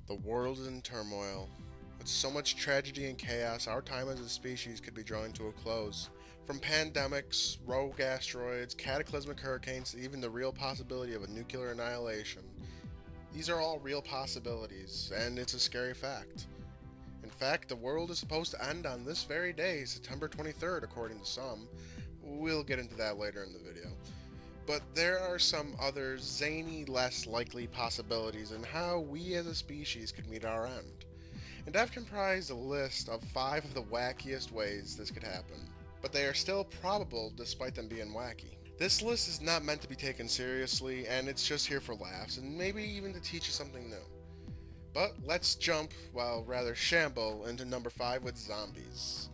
The world is in turmoil. With so much tragedy and chaos, our time as a species could be drawing to a close. From pandemics, rogue asteroids, cataclysmic hurricanes, to even the real possibility of a nuclear annihilation. These are all real possibilities, and it's a scary fact. In fact, the world is supposed to end on this very day, September 23rd, according to some. We'll get into that later in the video. But there are some other zany, less likely possibilities in how we as a species could meet our end. And I've comprised a list of 5 of the wackiest ways this could happen. But they are still probable despite them being wacky. This list is not meant to be taken seriously, and it's just here for laughs, and maybe even to teach you something new. But let's jump, well rather shamble, into number 5 with zombies.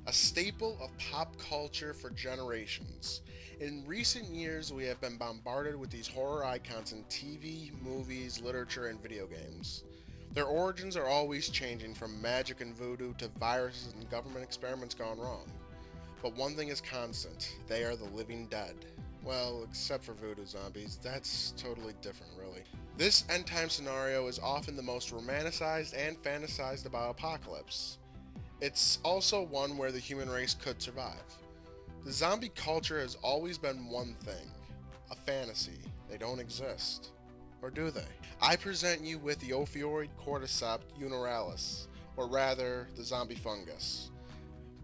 A staple of pop culture for generations. In recent years, we have been bombarded with these horror icons in TV, movies, literature, and video games. Their origins are always changing from magic and voodoo to viruses and government experiments gone wrong. But one thing is constant, they are the living dead. Well, except for voodoo zombies, that's totally different, really. This end time scenario is often the most romanticized and fantasized about apocalypse. It's also one where the human race could survive. The zombie culture has always been one thing, a fantasy. They don't exist. Or do they? I present you with the Ophioid cordyceps uniralis, or rather, the zombie fungus.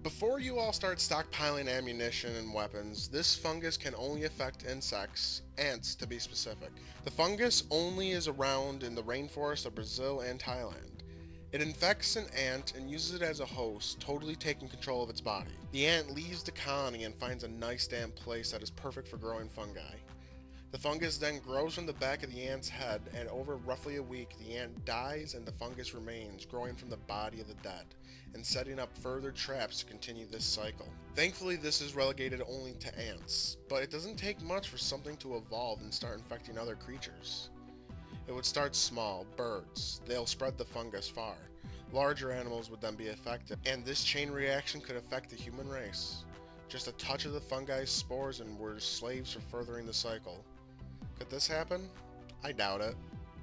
Before you all start stockpiling ammunition and weapons, this fungus can only affect insects, ants to be specific. The fungus only is around in the rainforest of Brazil and Thailand. It infects an ant and uses it as a host, totally taking control of its body. The ant leaves the colony and finds a nice damp place that is perfect for growing fungi. The fungus then grows from the back of the ant's head, and over roughly a week the ant dies and the fungus remains, growing from the body of the dead, and setting up further traps to continue this cycle. Thankfully this is relegated only to ants, but it doesn't take much for something to evolve and start infecting other creatures. It would start small, birds. They'll spread the fungus far. Larger animals would then be affected, and this chain reaction could affect the human race. Just a touch of the fungi's spores and we're slaves for furthering the cycle. Could this happen? I doubt it,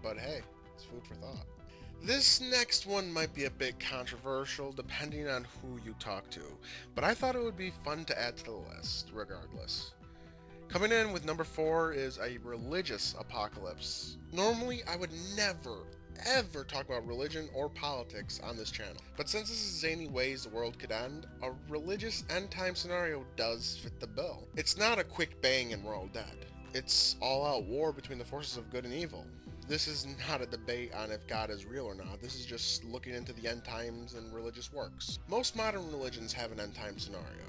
but hey, it's food for thought. This next one might be a bit controversial depending on who you talk to, but I thought it would be fun to add to the list, regardless. Coming in with number 4 is a religious apocalypse. Normally, I would never, ever talk about religion or politics on this channel, but since this is zany ways the world could end, a religious end-time scenario does fit the bill. It's not a quick bang and we're all dead. It's all-out war between the forces of good and evil. This is not a debate on if God is real or not, this is just looking into the end times and religious works. Most modern religions have an end-time scenario,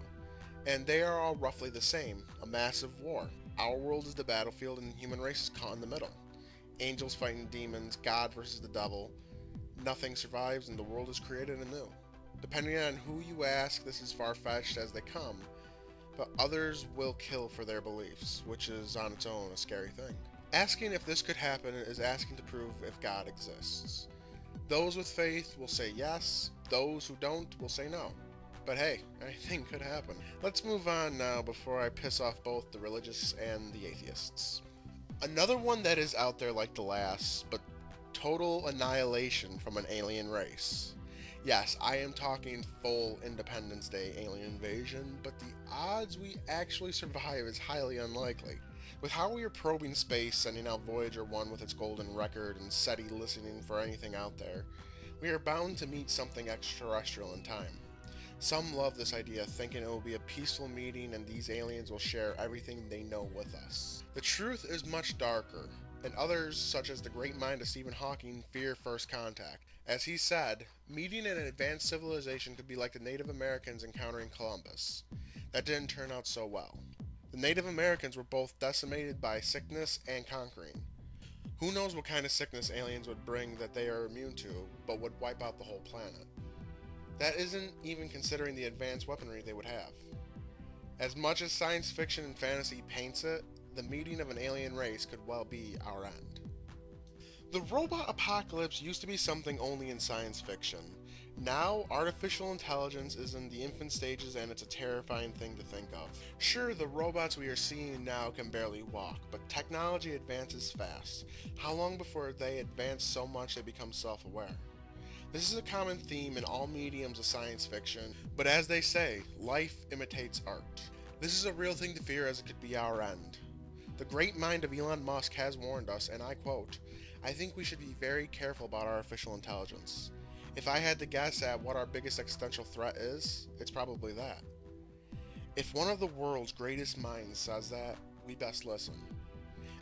and they are all roughly the same, a massive war. Our world is the battlefield and the human race is caught in the middle. Angels fighting demons, God versus the devil. Nothing survives and the world is created anew. Depending on who you ask, this is far-fetched as they come, but others will kill for their beliefs, which is on its own a scary thing. Asking if this could happen is asking to prove if God exists. Those with faith will say yes, those who don't will say no. But hey, anything could happen. Let's move on now before I piss off both the religious and the atheists. Another one that is out there like the last, but total annihilation from an alien race. Yes, I am talking full Independence Day alien invasion, but the odds we actually survive is highly unlikely. With how we are probing space, sending out Voyager 1 with its golden record, and SETI listening for anything out there, we are bound to meet something extraterrestrial in time. Some love this idea, thinking it will be a peaceful meeting and these aliens will share everything they know with us. The truth is much darker, and others, such as the great mind of Stephen Hawking, fear first contact. As he said, meeting an advanced civilization could be like the Native Americans encountering Columbus. That didn't turn out so well. The Native Americans were both decimated by sickness and conquering. Who knows what kind of sickness aliens would bring that they are immune to, but would wipe out the whole planet. That isn't even considering the advanced weaponry they would have. As much as science fiction and fantasy paints it, the meeting of an alien race could well be our end. The robot apocalypse used to be something only in science fiction. Now, artificial intelligence is in the infant stages and it's a terrifying thing to think of. Sure, the robots we are seeing now can barely walk, but technology advances fast. How long before they advance so much they become self-aware? This is a common theme in all mediums of science fiction, but as they say, life imitates art. This is a real thing to fear as it could be our end. The great mind of Elon Musk has warned us, and I quote, "I think we should be very careful about artificial intelligence. If I had to guess at what our biggest existential threat is, it's probably that." If one of the world's greatest minds says that, we best listen.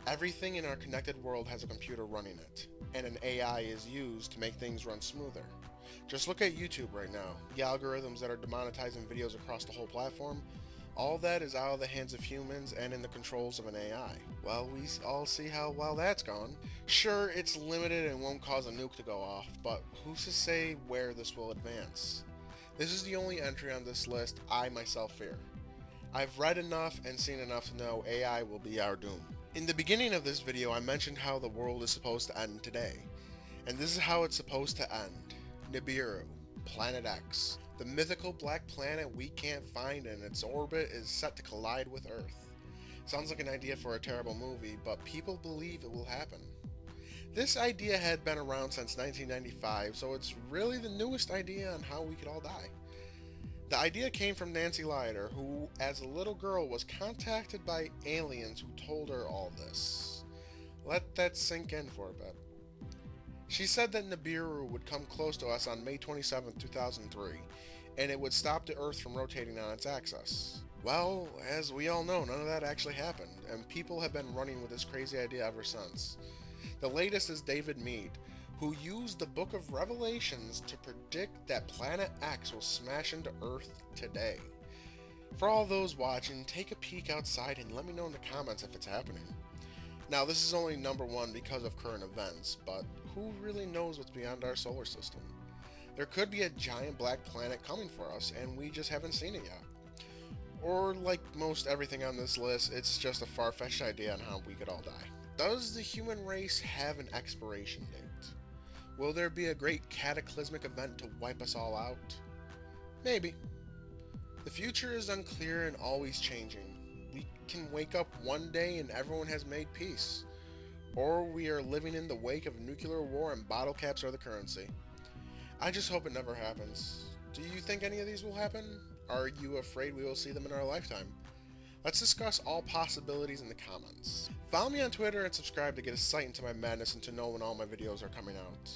Everything in our connected world has a computer running it, and an AI is used to make things run smoother. Just look at YouTube right now. The algorithms that are demonetizing videos across the whole platform, all that is out of the hands of humans and in the controls of an AI. Well, we all see how well that's gone. Sure, it's limited and won't cause a nuke to go off, but who's to say where this will advance? This is the only entry on this list I myself fear. I've read enough and seen enough to know AI will be our doom. In the beginning of this video, I mentioned how the world is supposed to end today. And this is how it's supposed to end. Nibiru, Planet X. The mythical black planet we can't find and its orbit is set to collide with Earth. Sounds like an idea for a terrible movie, but people believe it will happen. This idea had been around since 1995, so it's really the newest idea on how we could all die. The idea came from Nancy Lighter, who as a little girl was contacted by aliens who told her all this. Let that sink in for a bit. She said that Nibiru would come close to us on May 27, 2003, and it would stop the Earth from rotating on its axis. Well, as we all know, none of that actually happened, and people have been running with this crazy idea ever since. The latest is David Meade, who used the Book of Revelations to predict that Planet X will smash into Earth today. For all those watching, take a peek outside and let me know in the comments if it's happening. Now, this is only number one because of current events, but who really knows what's beyond our solar system? There could be a giant black planet coming for us, and we just haven't seen it yet. Or, like most everything on this list, it's just a far-fetched idea on how we could all die. Does the human race have an expiration date? Will there be a great cataclysmic event to wipe us all out? Maybe. The future is unclear and always changing. We can wake up one day and everyone has made peace. Or we are living in the wake of nuclear war and bottle caps are the currency. I just hope it never happens. Do you think any of these will happen? Are you afraid we will see them in our lifetime? Let's discuss all possibilities in the comments. Follow me on Twitter and subscribe to get a sight into my madness and to know when all my videos are coming out.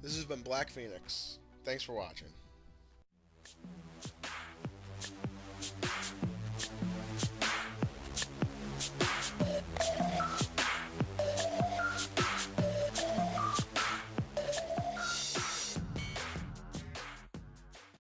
This has been Black Phoenix. Thanks for watching.